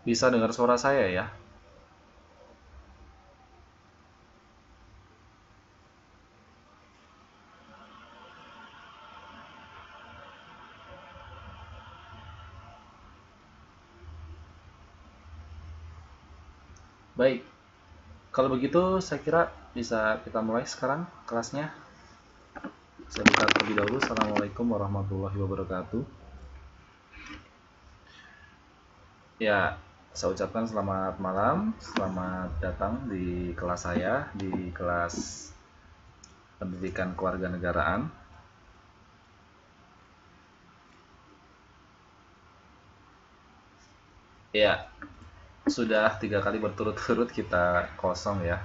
Bisa dengar suara saya ya? Baik, kalau begitu saya kira bisa kita mulai sekarang kelasnya. Saya buka terlebih dahulu. Assalamualaikum warahmatullahi wabarakatuh. Ya, saya ucapkan selamat malam, selamat datang di kelas saya, di kelas Pendidikan Kewarganegaraan. Ya, sudah 3 kali berturut-turut kita kosong ya.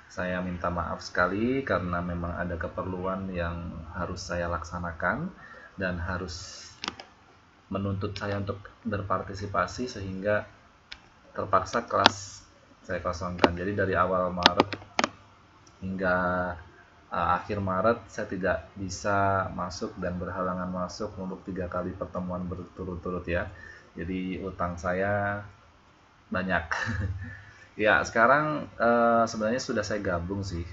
Saya minta maaf sekali karena memang ada keperluan yang harus saya laksanakan dan harus menuntut saya untuk berpartisipasi sehingga terpaksa kelas saya kosongkan. Jadi dari awal Maret hingga akhir Maret saya tidak bisa masuk dan berhalangan masuk untuk 3 kali pertemuan berturut-turut ya. Jadi utang saya banyak. Ya, sekarang sebenarnya sudah saya gabung sih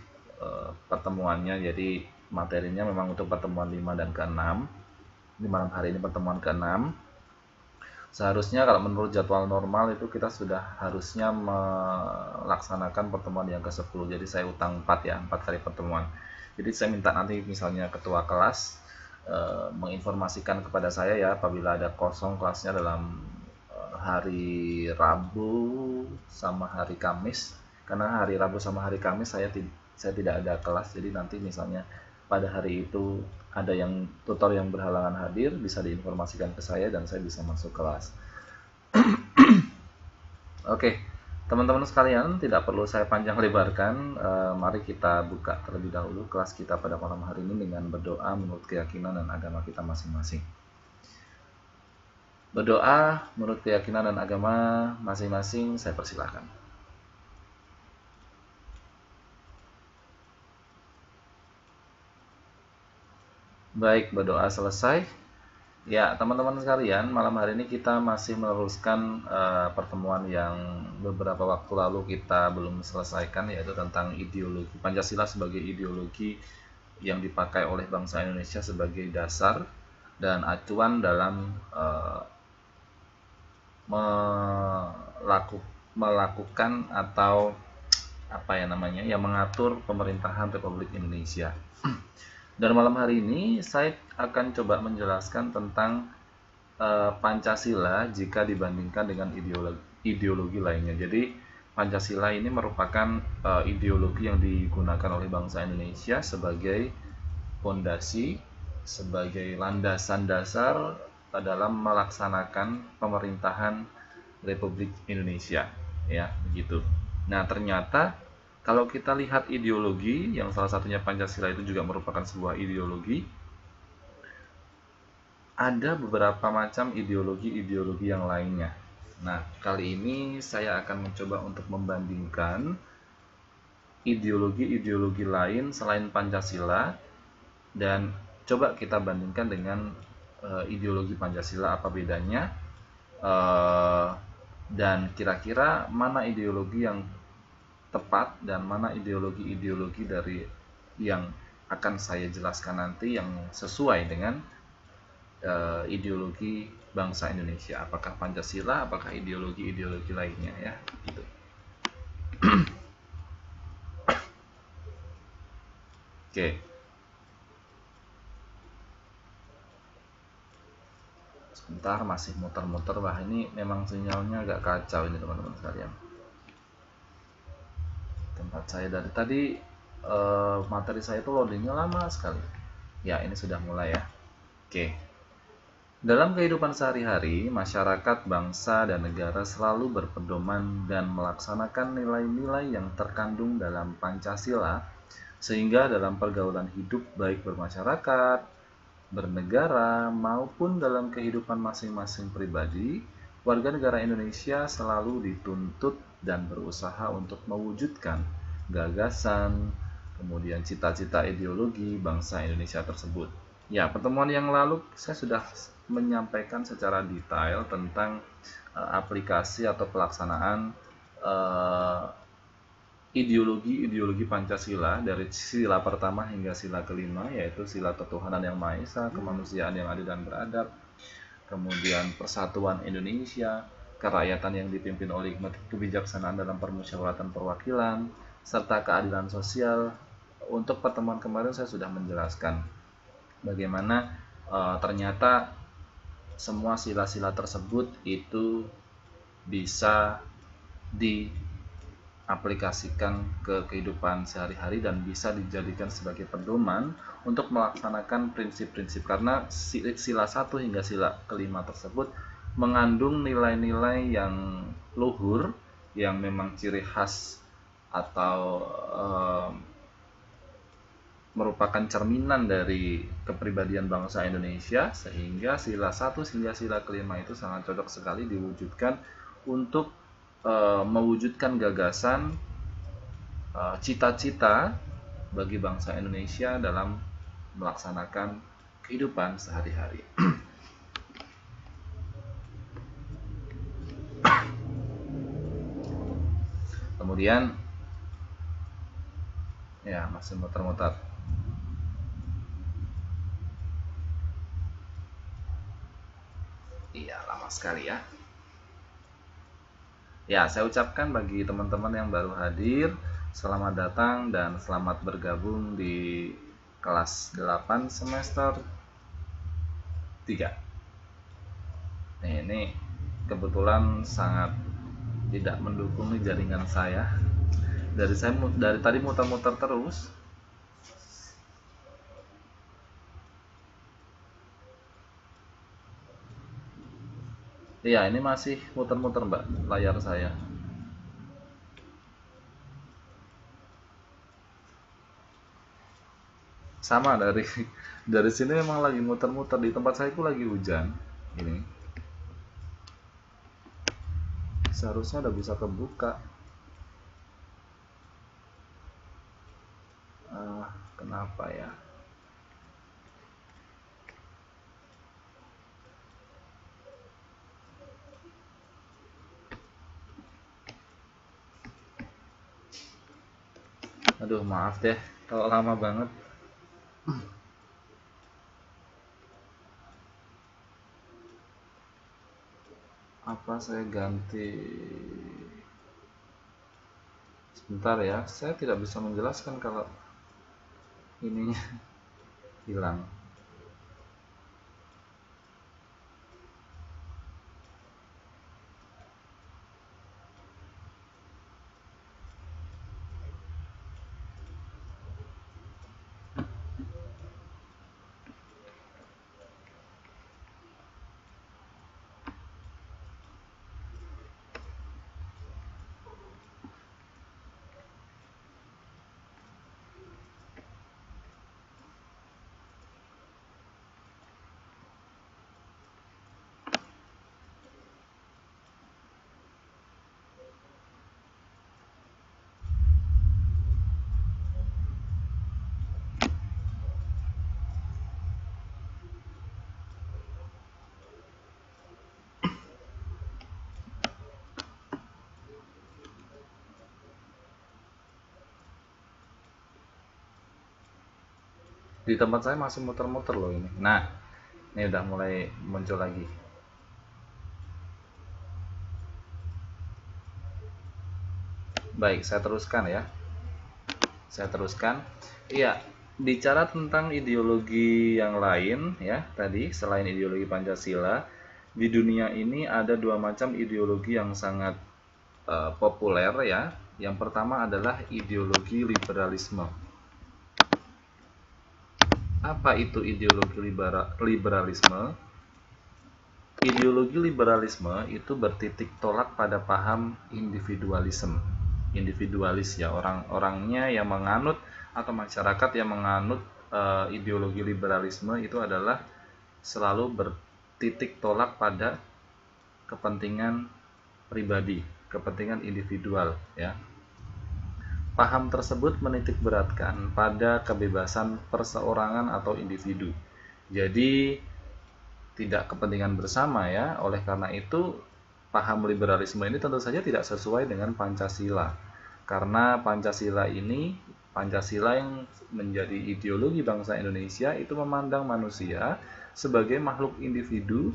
pertemuannya. Jadi materinya memang untuk pertemuan 5 dan ke-6. Di malam hari ini pertemuan ke-6. Seharusnya kalau menurut jadwal normal itu kita sudah harusnya melaksanakan pertemuan yang ke-10. Jadi saya utang 4 ya, 4 kali pertemuan. Jadi saya minta nanti misalnya ketua kelas menginformasikan kepada saya ya apabila ada kosong kelasnya dalam hari Rabu sama hari Kamis, karena hari Rabu sama hari Kamis saya tidak ada kelas. Jadi nanti misalnya pada hari itu ada yang tutor yang berhalangan hadir, bisa diinformasikan ke saya dan saya bisa masuk kelas. Oke, teman-teman sekalian, tidak perlu saya panjang lebarkan. Mari kita buka terlebih dahulu kelas kita pada malam hari ini dengan berdoa menurut keyakinan dan agama kita masing-masing. Berdoa menurut keyakinan dan agama masing-masing, saya persilahkan. Baik, berdoa selesai. Ya, teman-teman sekalian, malam hari ini kita masih meneruskan pertemuan yang beberapa waktu lalu kita belum selesaikan, yaitu tentang ideologi Pancasila sebagai ideologi yang dipakai oleh bangsa Indonesia sebagai dasar dan acuan dalam melakukan atau apa ya namanya, yang mengatur pemerintahan Republik Indonesia. Dan malam hari ini saya akan coba menjelaskan tentang Pancasila jika dibandingkan dengan ideologi lainnya. Jadi Pancasila ini merupakan ideologi yang digunakan oleh bangsa Indonesia sebagai fondasi, sebagai landasan dasar dalam melaksanakan pemerintahan Republik Indonesia, ya begitu. Nah, ternyata kalau kita lihat ideologi yang salah satunya Pancasila itu juga merupakan sebuah ideologi, ada beberapa macam ideologi-ideologi yang lainnya. Nah, kali ini saya akan mencoba untuk membandingkan ideologi-ideologi lain selain Pancasila dan coba kita bandingkan dengan ideologi Pancasila, apa bedanya, dan kira-kira mana ideologi yang tepat dan mana ideologi-ideologi dari yang akan saya jelaskan nanti yang sesuai dengan ideologi bangsa Indonesia. Apakah Pancasila, apakah ideologi-ideologi lainnya ya, gitu. Oke. Sebentar, masih muter-muter. Wah, ini memang sinyalnya agak kacau ini teman-teman sekalian. Tempat saya dari tadi materi saya itu loadingnya lama sekali. Ya, ini sudah mulai ya. Oke. Dalam kehidupan sehari-hari, masyarakat, bangsa, dan negara selalu berpedoman dan melaksanakan nilai-nilai yang terkandung dalam Pancasila, sehingga dalam pergaulan hidup baik bermasyarakat, bernegara, maupun dalam kehidupan masing-masing pribadi, warga negara Indonesia selalu dituntut dan berusaha untuk mewujudkan gagasan, kemudian cita-cita ideologi bangsa Indonesia tersebut. Ya, pertemuan yang lalu saya sudah menyampaikan secara detail tentang aplikasi atau pelaksanaan ideologi Pancasila dari sila pertama hingga sila kelima, yaitu sila ketuhanan yang Maha Esa, kemanusiaan yang adil dan beradab, kemudian persatuan Indonesia, kerakyatan yang dipimpin oleh hikmat kebijaksanaan dalam permusyawaratan perwakilan, serta keadilan sosial. Untuk pertemuan kemarin saya sudah menjelaskan bagaimana ternyata semua sila-sila tersebut itu bisa diaplikasikan ke kehidupan sehari-hari dan bisa dijadikan sebagai pedoman untuk melaksanakan prinsip-prinsip, karena sila 1 hingga sila kelima tersebut mengandung nilai-nilai yang luhur yang memang ciri khas atau merupakan cerminan dari kepribadian bangsa Indonesia, sehingga sila 1 hingga sila kelima itu sangat cocok sekali diwujudkan untuk mewujudkan gagasan cita-cita bagi bangsa Indonesia dalam melaksanakan kehidupan sehari-hari. Kemudian ya, masih muter-muter. Iya, lama sekali ya. Ya, saya ucapkan bagi teman-teman yang baru hadir, selamat datang dan selamat bergabung di kelas 8 semester 3. Ini kebetulan sangat tidak mendukung nih jaringan saya. Dari tadi muter-muter terus. Iya, ini masih muter-muter Mbak layar saya. Sama dari sini memang lagi muter-muter, di tempat saya itu lagi hujan. Ini seharusnya udah bisa kebuka. Kenapa ya? Aduh, maaf deh kalau lama banget. Apa saya ganti? Sebentar ya, saya tidak bisa menjelaskan kalau ininya hilang. Di tempat saya masih muter-muter loh ini. Nah, ini udah mulai muncul lagi. Baik, saya teruskan ya. Saya teruskan. Iya, bicara tentang ideologi yang lain ya, tadi selain ideologi Pancasila, di dunia ini ada dua macam ideologi yang sangat populer ya. Yang pertama adalah ideologi liberalisme. Apa itu ideologi liberalisme? Ideologi liberalisme itu bertitik tolak pada paham individualisme. Individualis ya, orang-orangnya yang menganut atau masyarakat yang menganut ideologi liberalisme itu adalah selalu bertitik tolak pada kepentingan pribadi, kepentingan individual ya. Paham tersebut menitikberatkan pada kebebasan perseorangan atau individu. Jadi tidak kepentingan bersama ya. Oleh karena itu paham liberalisme ini tentu saja tidak sesuai dengan Pancasila. Karena Pancasila yang menjadi ideologi bangsa Indonesia itu memandang manusia sebagai makhluk individu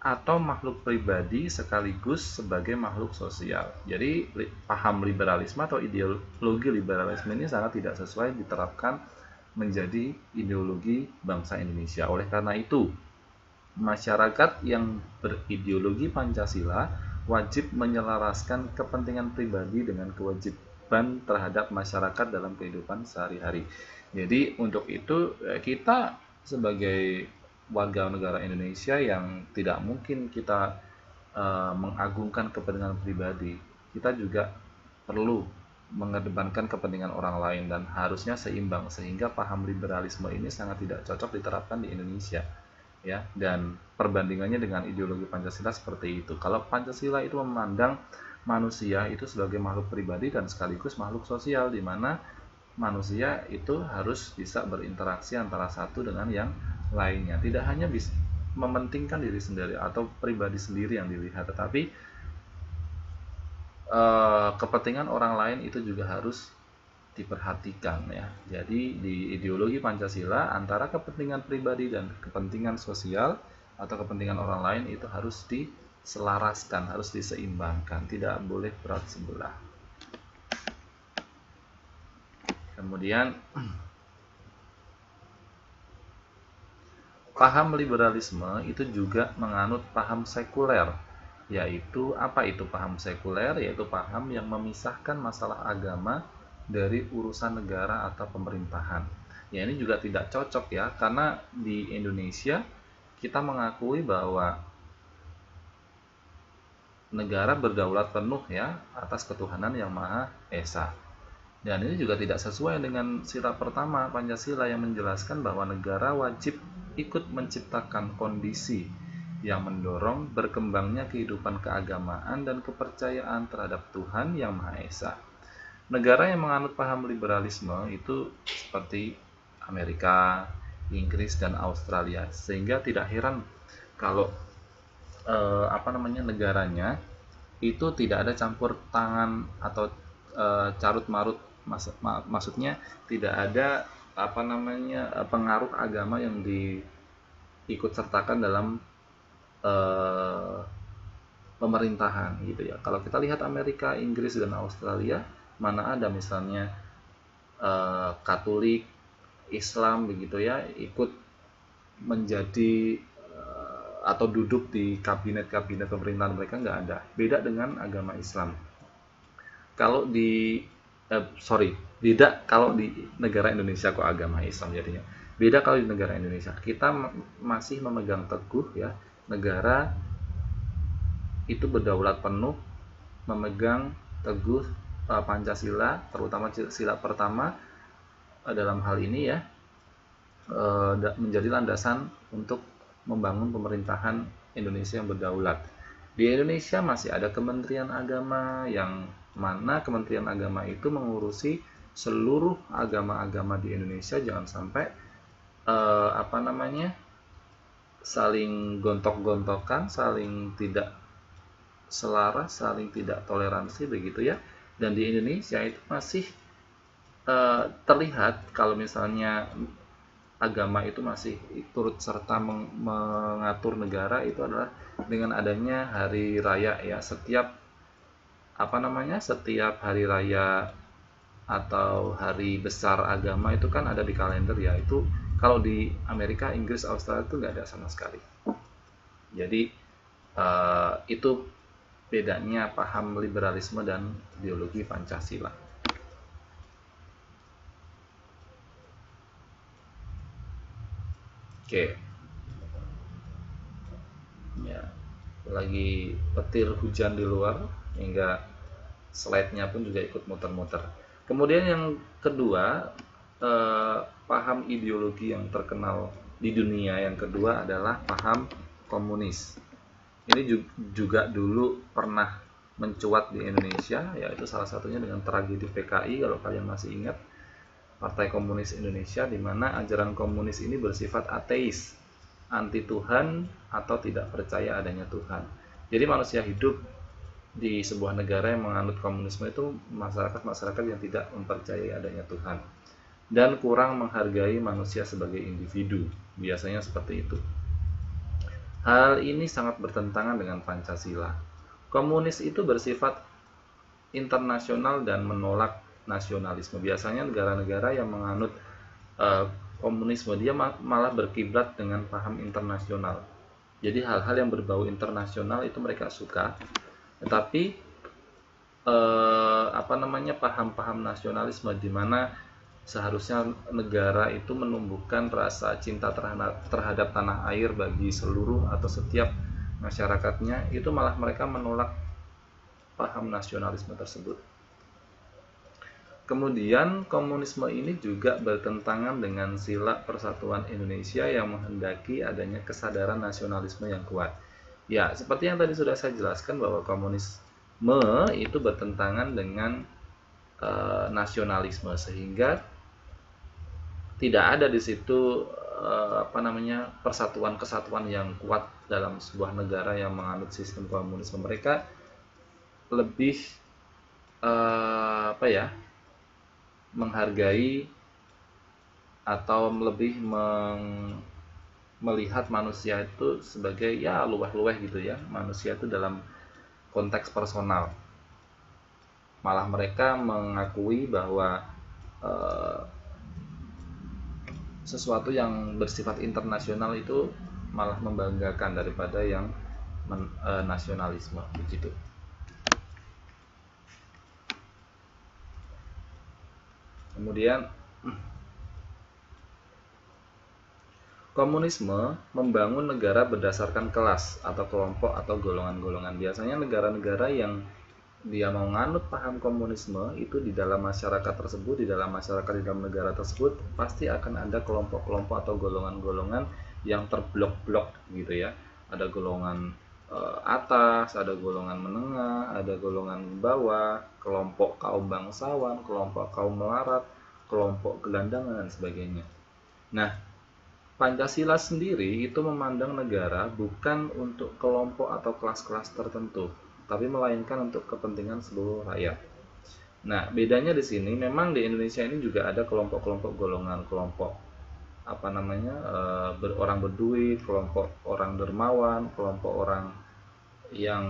atau makhluk pribadi sekaligus sebagai makhluk sosial. Jadi paham liberalisme atau ideologi liberalisme ini sangat tidak sesuai diterapkan menjadi ideologi bangsa Indonesia. Oleh karena itu, masyarakat yang berideologi Pancasila wajib menyelaraskan kepentingan pribadi dengan kewajiban terhadap masyarakat dalam kehidupan sehari-hari. Jadi untuk itu kita sebagai warga negara Indonesia yang tidak mungkin kita mengagungkan kepentingan pribadi, kita juga perlu mengedepankan kepentingan orang lain dan harusnya seimbang, sehingga paham liberalisme ini sangat tidak cocok diterapkan di Indonesia. Ya, dan perbandingannya dengan ideologi Pancasila seperti itu. Kalau Pancasila itu memandang manusia itu sebagai makhluk pribadi dan sekaligus makhluk sosial, di mana manusia itu harus bisa berinteraksi antara satu dengan yang lainnya. Tidak hanya bisa mementingkan diri sendiri atau pribadi sendiri yang dilihat, tetapi kepentingan orang lain itu juga harus diperhatikan ya. Jadi di ideologi Pancasila antara kepentingan pribadi dan kepentingan sosial atau kepentingan orang lain itu harus diselaraskan, harus diseimbangkan, tidak boleh berat sebelah. Kemudian paham liberalisme itu juga menganut paham sekuler, yaitu apa itu paham sekuler? Yaitu paham yang memisahkan masalah agama dari urusan negara atau pemerintahan. Ya, ini juga tidak cocok ya, karena di Indonesia kita mengakui bahwa negara berdaulat penuh ya atas ketuhanan yang Maha Esa. Dan ini juga tidak sesuai dengan sila pertama Pancasila yang menjelaskan bahwa negara wajib ikut menciptakan kondisi yang mendorong berkembangnya kehidupan keagamaan dan kepercayaan terhadap Tuhan yang Maha Esa. Negara yang menganut paham liberalisme itu seperti Amerika, Inggris, dan Australia, sehingga tidak heran kalau negaranya itu tidak ada campur tangan atau carut marut, maksudnya tidak ada pengaruh agama yang diikut sertakan dalam pemerintahan gitu ya. Kalau kita lihat Amerika, Inggris, dan Australia, mana ada misalnya Katolik, Islam begitu ya ikut menjadi atau duduk di kabinet-kabinet pemerintahan, mereka nggak ada. Beda dengan agama Islam. Kalau beda kalau di negara Indonesia kok agama Islam jadinya. Beda kalau di negara Indonesia. Kita masih memegang teguh ya, negara itu berdaulat penuh, memegang teguh Pancasila, terutama sila pertama dalam hal ini ya, menjadi landasan untuk membangun pemerintahan Indonesia yang berdaulat. Di Indonesia masih ada Kementerian Agama, yang mana Kementerian Agama itu mengurusi seluruh agama-agama di Indonesia. Jangan sampai saling gontok-gontokan, saling tidak selaras, saling tidak toleransi begitu ya. Dan di Indonesia itu masih terlihat kalau misalnya agama itu masih turut serta mengatur negara, itu adalah dengan adanya hari raya ya. Setiap hari raya atau hari besar agama itu kan ada di kalender ya. Itu kalau di Amerika, Inggris, Australia itu nggak ada sama sekali. Jadi itu bedanya paham liberalisme dan ideologi Pancasila. Oke. Ya, lagi petir hujan di luar hingga slide-nya pun juga ikut muter-muter. Kemudian yang kedua, paham ideologi yang terkenal di dunia yang kedua adalah paham komunis. Ini juga dulu pernah mencuat di Indonesia, yaitu salah satunya dengan tragedi PKI, kalau kalian masih ingat, Partai Komunis Indonesia, di mana ajaran komunis ini bersifat ateis, anti Tuhan atau tidak percaya adanya Tuhan. Jadi manusia hidup di sebuah negara yang menganut komunisme itu masyarakat-masyarakat yang tidak mempercayai adanya Tuhan dan kurang menghargai manusia sebagai individu. Biasanya seperti itu. Hal ini sangat bertentangan dengan Pancasila. Komunis itu bersifat internasional dan menolak nasionalisme. Biasanya negara-negara yang menganut komunisme dia malah berkiblat dengan paham internasional. Jadi hal-hal yang berbau internasional itu mereka suka, tetapi paham-paham nasionalisme di mana seharusnya negara itu menumbuhkan rasa cinta terhadap tanah air bagi seluruh atau setiap masyarakatnya, itu malah mereka menolak paham nasionalisme tersebut. Kemudian komunisme ini juga bertentangan dengan sila persatuan Indonesia yang menghendaki adanya kesadaran nasionalisme yang kuat. Ya, seperti yang tadi sudah saya jelaskan bahwa komunisme itu bertentangan dengan nasionalisme, sehingga tidak ada di situ persatuan kesatuan yang kuat dalam sebuah negara yang menganut sistem komunisme. Mereka lebih menghargai atau lebih melihat manusia itu sebagai ya luweh-luweh gitu ya, manusia itu dalam konteks personal. Malah mereka mengakui bahwa sesuatu yang bersifat internasional itu malah membanggakan daripada yang nasionalisme begitu. Kemudian komunisme membangun negara berdasarkan kelas atau kelompok atau golongan-golongan. Biasanya negara-negara yang dia mau nganut paham komunisme itu di dalam masyarakat tersebut, di dalam negara tersebut pasti akan ada kelompok-kelompok atau golongan-golongan yang terblok-blok gitu ya. Ada golongan atas, ada golongan menengah, ada golongan bawah, kelompok kaum bangsawan, kelompok kaum melarat, kelompok gelandangan dan sebagainya. Nah, Pancasila sendiri itu memandang negara bukan untuk kelompok atau kelas-kelas tertentu, tapi melainkan untuk kepentingan seluruh rakyat. Nah, bedanya di sini memang di Indonesia ini juga ada kelompok-kelompok golongan, kelompok orang berduit, kelompok orang dermawan, kelompok orang yang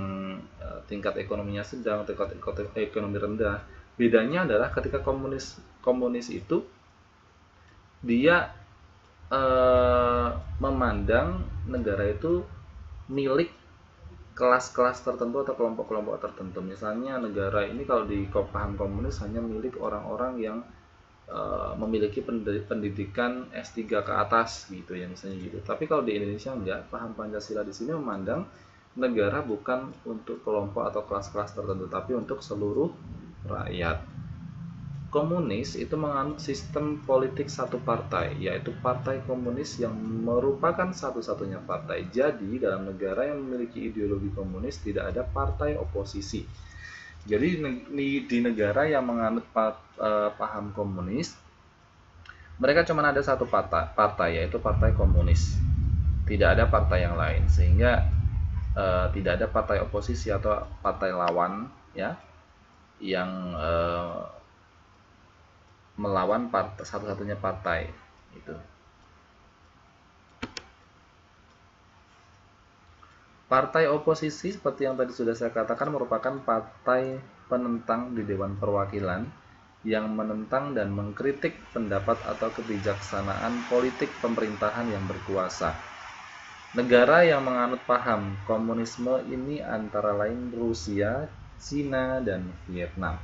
tingkat ekonominya sedang, tingkat ekonomi rendah. Bedanya adalah ketika komunis itu dia memandang negara itu milik kelas-kelas tertentu atau kelompok-kelompok tertentu. Misalnya negara ini kalau di paham komunis hanya milik orang-orang yang memiliki pendidikan S3 ke atas gitu ya, misalnya gitu. Tapi kalau di Indonesia enggak, paham Pancasila di sini memandang negara bukan untuk kelompok atau kelas-kelas tertentu, tapi untuk seluruh rakyat. Komunis itu menganut sistem politik satu partai, yaitu Partai Komunis yang merupakan satu-satunya partai. Jadi dalam negara yang memiliki ideologi komunis tidak ada partai oposisi. Jadi di negara yang menganut paham komunis, mereka cuma ada satu partai, yaitu Partai Komunis. Tidak ada partai yang lain, sehingga tidak ada partai oposisi atau partai lawan ya yang melawan satu-satunya partai itu. Partai oposisi seperti yang tadi sudah saya katakan merupakan partai penentang di Dewan Perwakilan yang menentang dan mengkritik pendapat atau kebijaksanaan politik pemerintahan yang berkuasa. Negara yang menganut paham komunisme ini antara lain Rusia, Cina, dan Vietnam.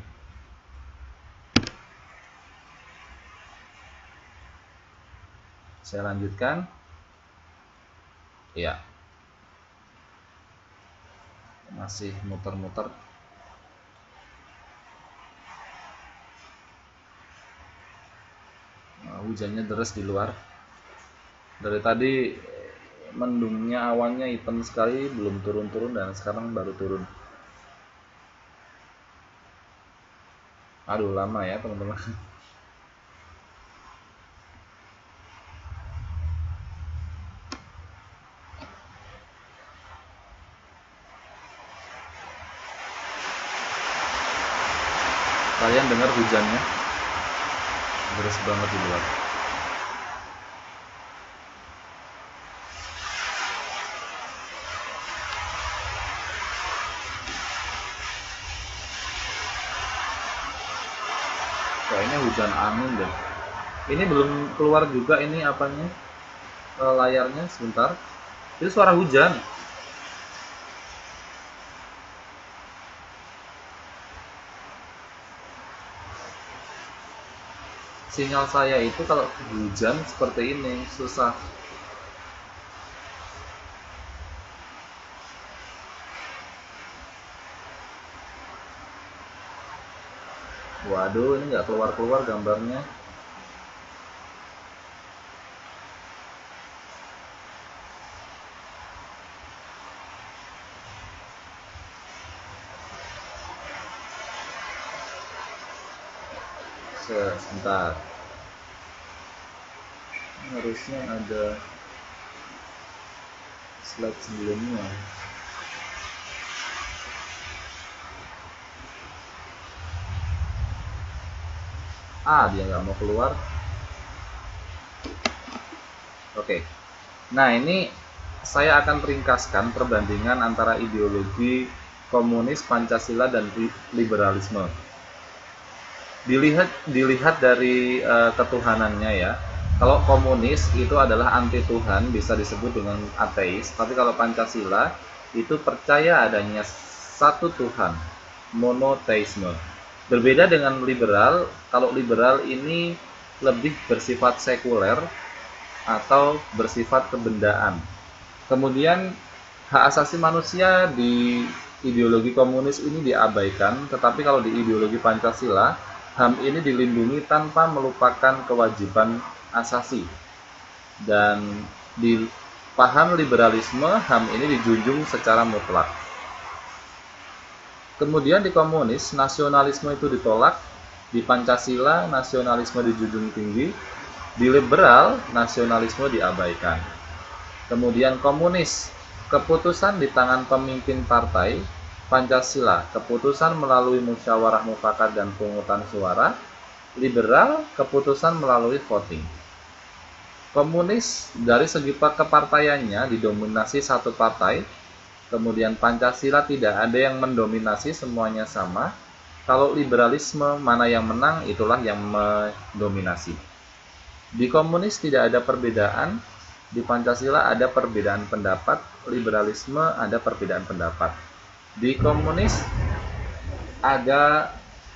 Saya lanjutkan. Ya. Masih muter-muter. Hujannya deras di luar. Dari tadi mendungnya, awannya hitam sekali, belum turun-turun dan sekarang baru turun. Aduh, lama ya teman-teman. Kalian dengar hujannya? Deras banget di luar. Kayaknya hujan angin deh. Ini belum keluar juga ini apanya, layarnya sebentar. Itu suara hujan. Sinyal saya itu kalau hujan seperti ini susah. Waduh, ini nggak keluar-keluar gambarnya. Sebentar. Harusnya ada slide sebelumnya. Dia nggak mau keluar. Oke. Nah, ini saya akan ringkaskan perbandingan antara ideologi komunis, Pancasila, dan liberalisme. Dilihat dari ketuhanannya ya. Kalau komunis itu adalah anti Tuhan, bisa disebut dengan ateis. Tapi kalau Pancasila itu percaya adanya satu Tuhan, monoteisme. Berbeda dengan liberal, kalau liberal ini lebih bersifat sekuler atau bersifat kebendaan. Kemudian hak asasi manusia di ideologi komunis ini diabaikan, tetapi kalau di ideologi Pancasila, HAM ini dilindungi tanpa melupakan kewajiban asasi. Dan di paham liberalisme, HAM ini dijunjung secara mutlak. Kemudian di komunis, nasionalisme itu ditolak. Di Pancasila, nasionalisme dijunjung tinggi. Di liberal, nasionalisme diabaikan. Kemudian komunis, keputusan di tangan pemimpin partai. Pancasila, keputusan melalui musyawarah mufakat dan pungutan suara. Liberal, keputusan melalui voting. Komunis dari segi kepartaiannya didominasi satu partai. Kemudian Pancasila tidak ada yang mendominasi, semuanya sama. Kalau liberalisme, mana yang menang itulah yang mendominasi. Di komunis tidak ada perbedaan, di Pancasila ada perbedaan pendapat, liberalisme ada perbedaan pendapat. Di komunis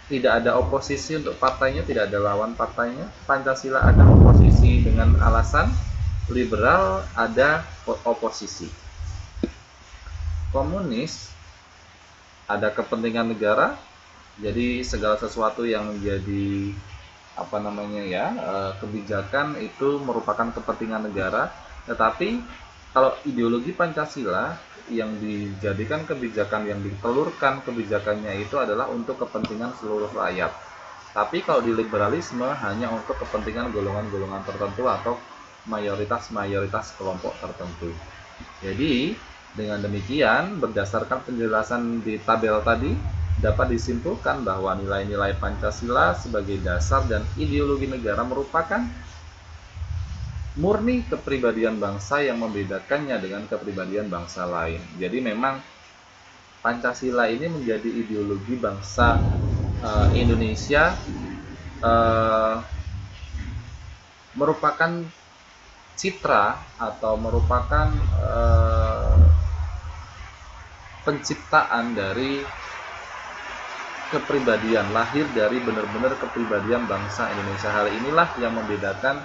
tidak ada oposisi untuk partainya, tidak ada lawan partainya. Pancasila ada oposisi dengan alasan, liberal ada oposisi. Komunis ada kepentingan negara, jadi segala sesuatu yang menjadi kebijakan itu merupakan kepentingan negara. Tetapi kalau ideologi Pancasila yang dijadikan kebijakan, yang ditelurkan kebijakannya itu adalah untuk kepentingan seluruh rakyat. Tapi kalau di liberalisme hanya untuk kepentingan golongan-golongan tertentu atau mayoritas kelompok tertentu. Jadi dengan demikian, berdasarkan penjelasan di tabel tadi, dapat disimpulkan bahwa nilai-nilai Pancasila sebagai dasar dan ideologi negara merupakan murni kepribadian bangsa yang membedakannya dengan kepribadian bangsa lain. Jadi memang Pancasila ini menjadi ideologi bangsa Indonesia, merupakan citra atau merupakan penciptaan dari kepribadian, lahir dari benar-benar kepribadian bangsa Indonesia. Hal inilah yang membedakan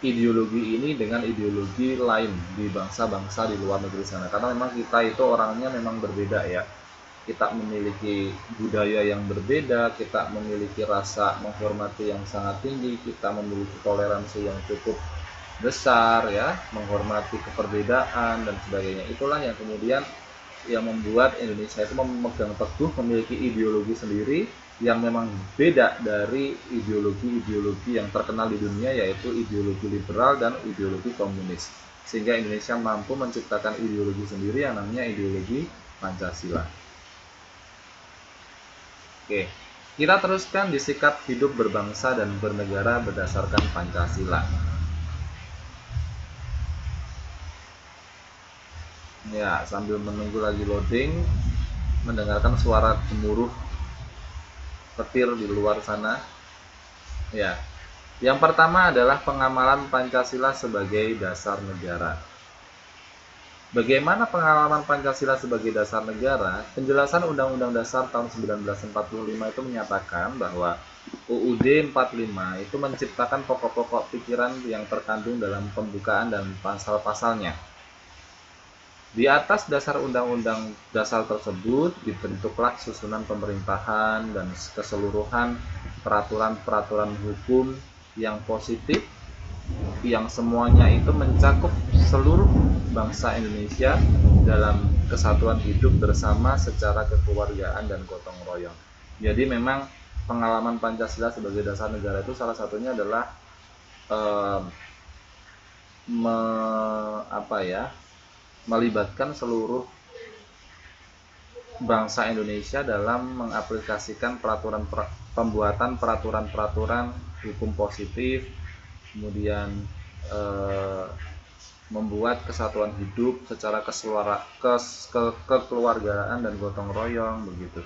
ideologi ini dengan ideologi lain di bangsa-bangsa di luar negeri sana. Karena memang kita itu orangnya memang berbeda ya. Kita memiliki budaya yang berbeda, kita memiliki rasa menghormati yang sangat tinggi, kita memiliki toleransi yang cukup besar ya, menghormati keperbedaan dan sebagainya. Itulah yang kemudian yang membuat Indonesia itu memegang teguh memiliki ideologi sendiri yang memang beda dari ideologi-ideologi yang terkenal di dunia, yaitu ideologi liberal dan ideologi komunis. Sehingga Indonesia mampu menciptakan ideologi sendiri yang namanya ideologi Pancasila. Oke. Kita teruskan di sikap hidup berbangsa dan bernegara berdasarkan Pancasila. Ya, sambil menunggu lagi loading, mendengarkan suara gemuruh petir di luar sana. Ya, yang pertama adalah pengamalan Pancasila sebagai dasar negara. Bagaimana pengalaman Pancasila sebagai dasar negara? Penjelasan Undang-Undang Dasar tahun 1945 itu menyatakan bahwa UUD 45 itu menciptakan pokok-pokok pikiran yang terkandung dalam pembukaan dan pasal-pasalnya. Di atas dasar Undang-Undang Dasar tersebut dibentuklah susunan pemerintahan dan keseluruhan peraturan-peraturan hukum yang positif, yang semuanya itu mencakup seluruh bangsa Indonesia dalam kesatuan hidup bersama secara kekeluargaan dan gotong royong. Jadi memang pengalaman Pancasila sebagai dasar negara itu salah satunya adalah melibatkan seluruh bangsa Indonesia dalam mengaplikasikan pembuatan peraturan-peraturan hukum positif, kemudian membuat kesatuan hidup secara kekeluargaan dan gotong royong begitu.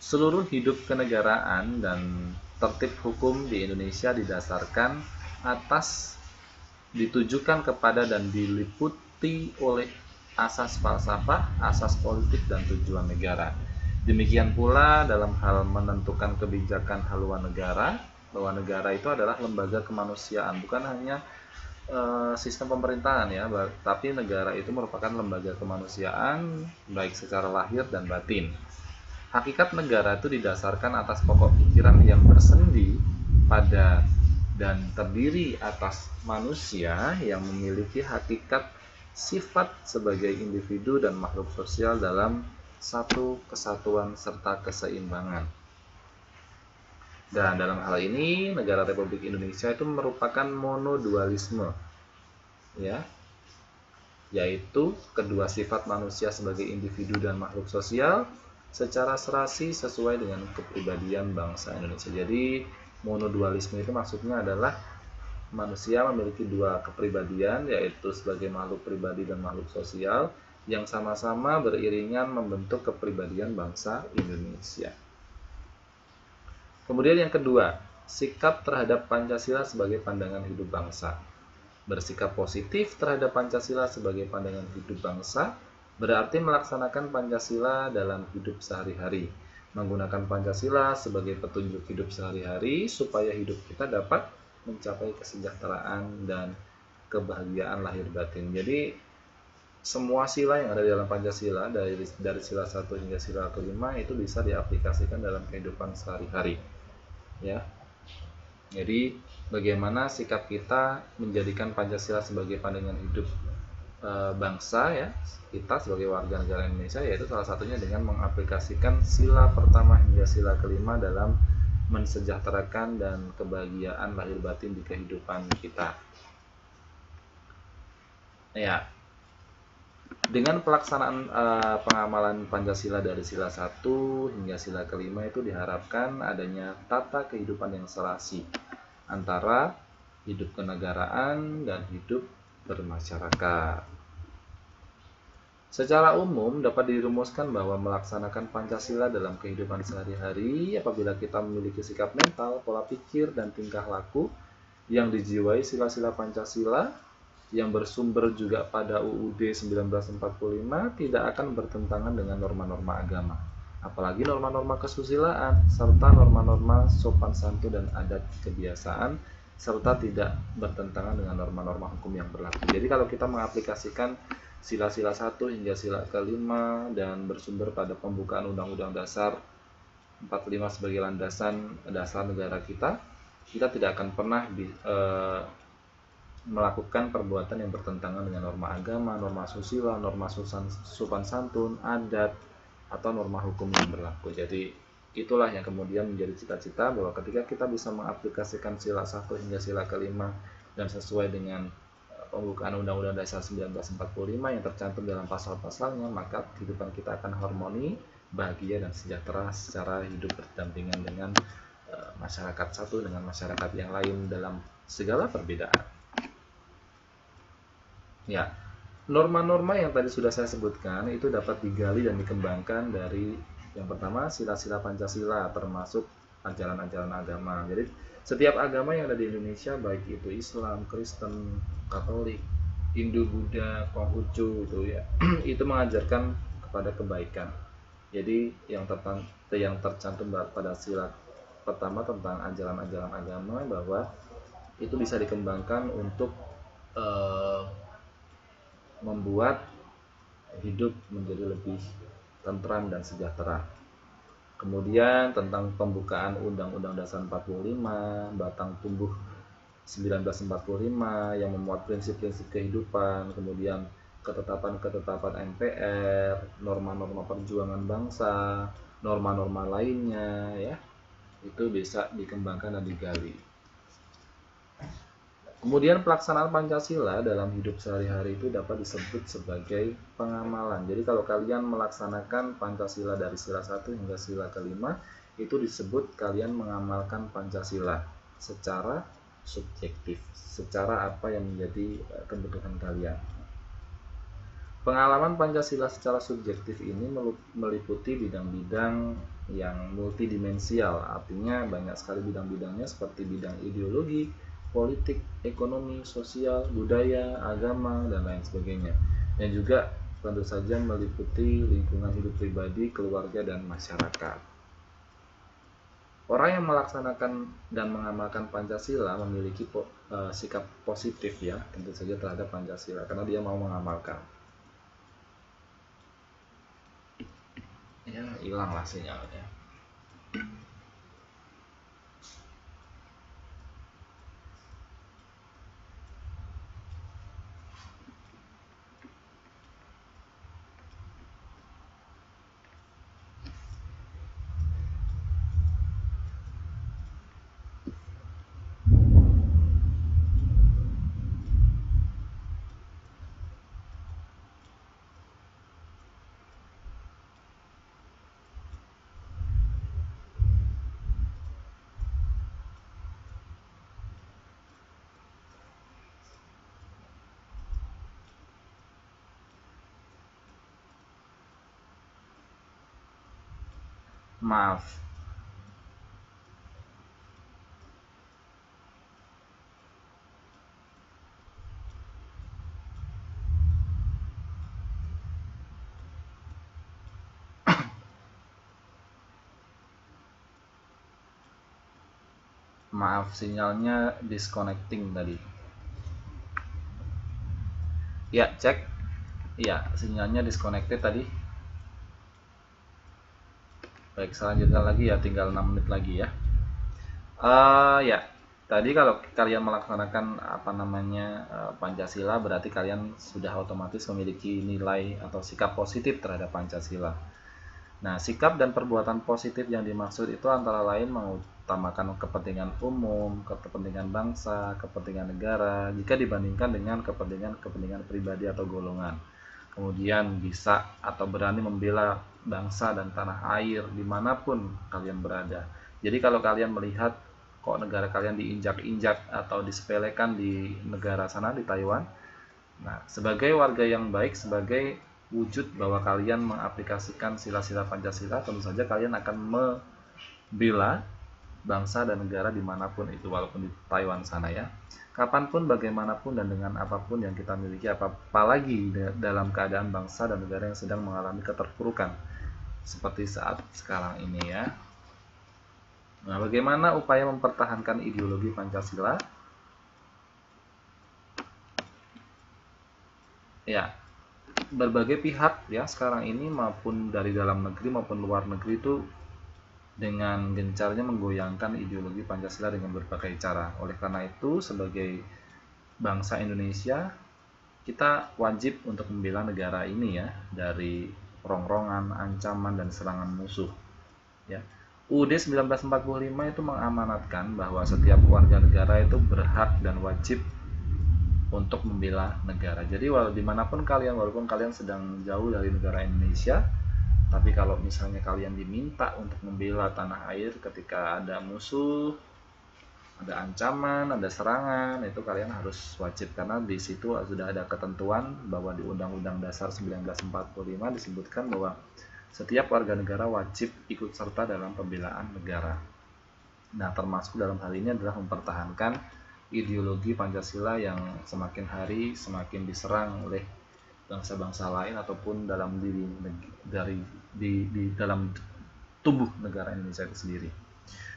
Seluruh hidup kenegaraan dan tertib hukum di Indonesia didasarkan atas ditujukan kepada dan diliputi oleh asas falsafah, asas politik dan tujuan negara. Demikian pula dalam hal menentukan kebijakan haluan negara, bahwa negara itu adalah lembaga kemanusiaan, bukan hanya sistem pemerintahan ya, tapi negara itu merupakan lembaga kemanusiaan baik secara lahir dan batin. Hakikat negara itu didasarkan atas pokok pikiran yang bersendi pada dan terdiri atas manusia yang memiliki hakikat sifat sebagai individu dan makhluk sosial dalam satu kesatuan serta keseimbangan. Dan dalam hal ini negara Republik Indonesia itu merupakan monodualisme, ya, yaitu kedua sifat manusia sebagai individu dan makhluk sosial secara serasi sesuai dengan kepribadian bangsa Indonesia. Jadi monodualisme itu maksudnya adalah manusia memiliki dua kepribadian, yaitu sebagai makhluk pribadi dan makhluk sosial yang sama-sama beriringan membentuk kepribadian bangsa Indonesia. Kemudian yang kedua, sikap terhadap Pancasila sebagai pandangan hidup bangsa. Bersikap positif terhadap Pancasila sebagai pandangan hidup bangsa berarti melaksanakan Pancasila dalam hidup sehari-hari, menggunakan Pancasila sebagai petunjuk hidup sehari-hari supaya hidup kita dapat mencapai kesejahteraan dan kebahagiaan lahir batin. Jadi semua sila yang ada di dalam Pancasila dari sila 1 hingga sila kelima itu bisa diaplikasikan dalam kehidupan sehari-hari. Ya. Jadi bagaimana sikap kita menjadikan Pancasila sebagai pandangan hidup bangsa ya, kita sebagai warga negara Indonesia, yaitu salah satunya dengan mengaplikasikan sila pertama hingga sila kelima dalam mensejahterakan dan kebahagiaan lahir batin di kehidupan kita. Ya. Dengan pelaksanaan pengamalan Pancasila dari sila 1 hingga sila kelima itu diharapkan adanya tata kehidupan yang serasi antara hidup kenegaraan dan hidup bermasyarakat. Secara umum dapat dirumuskan bahwa melaksanakan Pancasila dalam kehidupan sehari-hari apabila kita memiliki sikap mental, pola pikir, dan tingkah laku yang dijiwai sila-sila Pancasila yang bersumber juga pada UUD 1945 tidak akan bertentangan dengan norma-norma agama, apalagi norma-norma kesusilaan, serta norma-norma sopan santun dan adat kebiasaan, serta tidak bertentangan dengan norma-norma hukum yang berlaku. Jadi kalau kita mengaplikasikan sila-sila 1 hingga sila kelima dan bersumber pada pembukaan Undang-Undang Dasar 45 sebagai landasan dasar negara kita tidak akan pernah melakukan perbuatan yang bertentangan dengan norma agama, norma susila, norma sopan santun, adat, atau norma hukum yang berlaku. Jadi itulah yang kemudian menjadi cita-cita bahwa ketika kita bisa mengaplikasikan sila 1 hingga sila kelima dan sesuai dengan pembukaan Undang-Undang Dasar 1945 yang tercantum dalam pasal-pasalnya, maka kehidupan kita akan harmoni bahagia dan sejahtera secara hidup berdampingan dengan masyarakat satu dengan masyarakat yang lain dalam segala perbedaan. Ya, norma-norma yang tadi sudah saya sebutkan itu dapat digali dan dikembangkan dari yang pertama sila-sila Pancasila termasuk ajaran-ajaran agama. Jadi setiap agama yang ada di Indonesia baik itu Islam, Kristen, Katolik, Hindu, Buddha, Konghucu itu ya itu mengajarkan kepada kebaikan. Jadi yang tercantum pada sila pertama tentang ajaran-ajaran agama bahwa itu bisa dikembangkan untuk eh, membuat hidup menjadi lebih tentram dan sejahtera. Kemudian tentang pembukaan Undang-Undang Dasar 45, Batang Tumbuh 1945 yang memuat prinsip-prinsip kehidupan, kemudian ketetapan-ketetapan MPR, norma-norma perjuangan bangsa, norma-norma lainnya ya. Itu bisa dikembangkan dan digali. Kemudian pelaksanaan Pancasila dalam hidup sehari-hari itu dapat disebut sebagai pengamalan. Jadi kalau kalian melaksanakan Pancasila dari sila 1 hingga sila kelima, itu disebut kalian mengamalkan Pancasila secara subjektif, secara apa yang menjadi kebutuhan kalian. Pengalaman Pancasila secara subjektif ini meliputi bidang-bidang yang multidimensial, artinya banyak sekali bidang-bidangnya seperti bidang ideologi, politik, ekonomi, sosial, budaya, agama, dan lain sebagainya. Dan juga tentu saja meliputi lingkungan hidup pribadi, keluarga, dan masyarakat. Orang yang melaksanakan dan mengamalkan Pancasila memiliki sikap positif ya, tentu saja terhadap Pancasila, karena dia mau mengamalkan. Ya, hilanglah sinyalnya. Maaf. Maaf, sinyalnya disconnecting tadi. Ya, cek. Ya, sinyalnya disconnected tadi. Baik, selanjutnya lagi ya, tinggal 6 menit lagi ya. Ya, tadi kalau kalian melaksanakan Pancasila berarti kalian sudah otomatis memiliki nilai atau sikap positif terhadap Pancasila. Nah, sikap dan perbuatan positif yang dimaksud itu antara lain mengutamakan kepentingan umum, kepentingan bangsa, kepentingan negara jika dibandingkan dengan kepentingan pribadi atau golongan. Kemudian bisa atau berani membela bangsa dan tanah air dimanapun kalian berada. Jadi kalau kalian melihat kok negara kalian diinjak-injak atau disepelekan di negara sana, di Taiwan, nah sebagai warga yang baik, sebagai wujud bahwa kalian mengaplikasikan sila-sila Pancasila, tentu saja kalian akan membela bangsa dan negara dimanapun itu, walaupun di Taiwan sana ya, kapanpun, bagaimanapun, dan dengan apapun yang kita miliki, apalagi dalam keadaan bangsa dan negara yang sedang mengalami keterpurukan seperti saat sekarang ini ya. Nah, bagaimana upaya mempertahankan ideologi Pancasila? Ya, berbagai pihak ya sekarang ini maupun dari dalam negeri maupun luar negeri itu dengan gencarnya menggoyangkan ideologi Pancasila dengan berbagai cara. Oleh karena itu, sebagai bangsa Indonesia, kita wajib untuk membela negara ini ya dari rongrongan, ancaman, dan serangan musuh. Ya. UUD 1945 itu mengamanatkan bahwa setiap warga negara itu berhak dan wajib untuk membela negara. Jadi dimanapun kalian, walaupun kalian sedang jauh dari negara Indonesia, Tapi kalau misalnya kalian diminta untuk membela tanah air ketika ada musuh, ada ancaman, ada serangan, itu kalian harus wajib, karena di situ sudah ada ketentuan bahwa di Undang-Undang Dasar 1945 disebutkan bahwa setiap warga negara wajib ikut serta dalam pembelaan negara. Nah, termasuk dalam hal ini adalah mempertahankan ideologi Pancasila yang semakin hari semakin diserang oleh bangsa-bangsa lain ataupun dalam dalam tubuh negara Indonesia itu sendiri.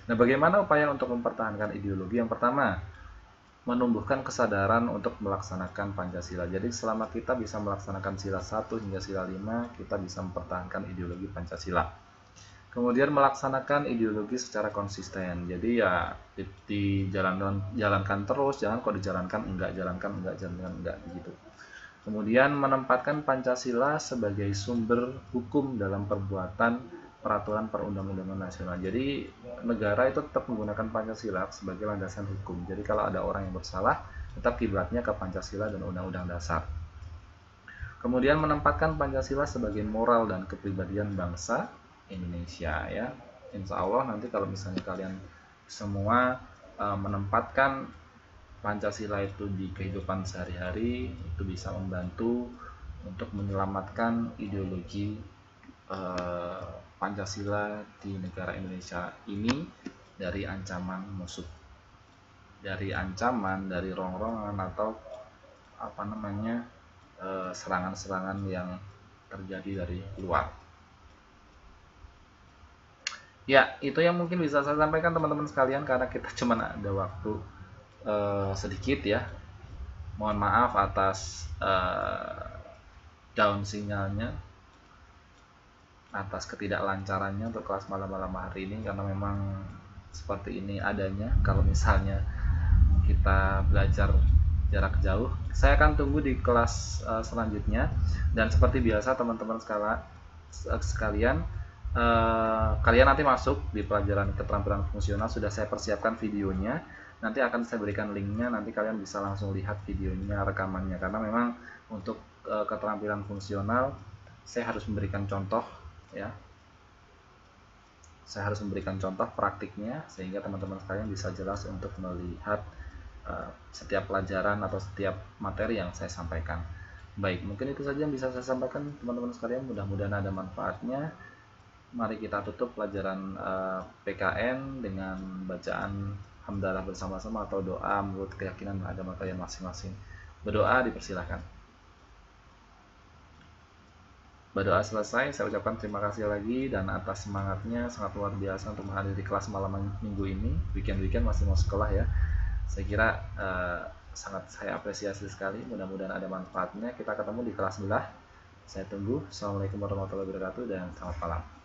Nah, bagaimana upaya untuk mempertahankan ideologi? Yang pertama, menumbuhkan kesadaran untuk melaksanakan Pancasila. Jadi selama kita bisa melaksanakan sila 1 hingga sila 5, kita bisa mempertahankan ideologi Pancasila. Kemudian melaksanakan ideologi secara konsisten. Jadi ya jalankan terus, jangan kok dijalankan enggak, jalankan enggak begitu. Kemudian menempatkan Pancasila sebagai sumber hukum dalam perbuatan peraturan perundang-undangan nasional. Jadi negara itu tetap menggunakan Pancasila sebagai landasan hukum. Jadi kalau ada orang yang bersalah, tetap kiblatnya ke Pancasila dan Undang-Undang Dasar. Kemudian menempatkan Pancasila sebagai moral dan kepribadian bangsa Indonesia, ya. Insya Allah nanti kalau misalnya kalian semua menempatkan Pancasila itu di kehidupan sehari-hari, itu bisa membantu untuk menyelamatkan ideologi Pancasila di negara Indonesia ini dari ancaman musuh, dari ancaman, dari rongrongan atau serangan-serangan yang terjadi dari luar. Ya, itu yang mungkin bisa saya sampaikan teman-teman sekalian, karena kita cuma ada waktu sedikit ya. Mohon maaf atas down sinyalnya, atas ketidaklancarannya untuk kelas malam-malam hari ini, karena memang seperti ini adanya kalau misalnya kita belajar jarak jauh. Saya akan tunggu di kelas selanjutnya, dan seperti biasa teman-teman sekalian, kalian nanti masuk di pelajaran keterampilan fungsional, sudah saya persiapkan videonya, nanti akan saya berikan linknya, nanti kalian bisa langsung lihat videonya, rekamannya, karena memang untuk keterampilan fungsional saya harus memberikan contoh, ya. Saya harus memberikan contoh praktiknya sehingga teman-teman sekalian bisa jelas untuk melihat setiap pelajaran atau setiap materi yang saya sampaikan. Baik, mungkin itu saja yang bisa saya sampaikan teman-teman sekalian, mudah-mudahan ada manfaatnya. Mari kita tutup pelajaran PKN dengan bacaan hamdalah bersama-sama atau doa menurut keyakinan agama kalian masing-masing. Berdoa dipersilahkan. Berdoa selesai, saya ucapkan terima kasih lagi, dan atas semangatnya sangat luar biasa untuk menghadiri kelas malam minggu ini. Weekend masih mau sekolah ya. Saya kira sangat saya apresiasi sekali. Mudah-mudahan ada manfaatnya. Kita ketemu di kelas sebelah. Saya tunggu. Assalamualaikum warahmatullahi wabarakatuh dan selamat malam.